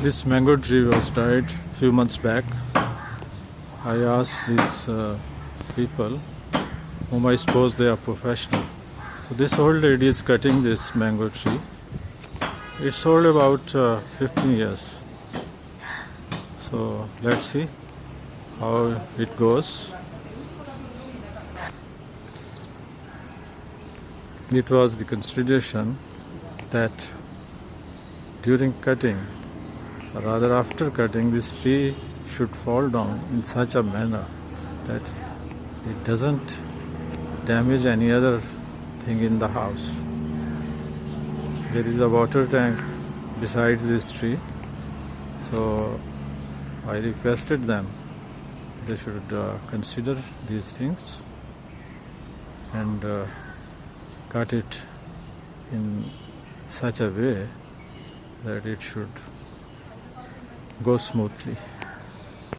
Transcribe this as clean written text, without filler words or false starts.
This mango tree was died few months back. I asked these people, whom I suppose they are professional. So this old lady is cutting this mango tree. It's old about 15 years. So let's see how it goes. It was the consideration that during cutting, or rather after cutting, this tree should fall down in such a manner that it doesn't damage any other thing in the house. There is a water tank besides this tree, so I requested them they should consider these things and cut it in such a way that it should go smoothly.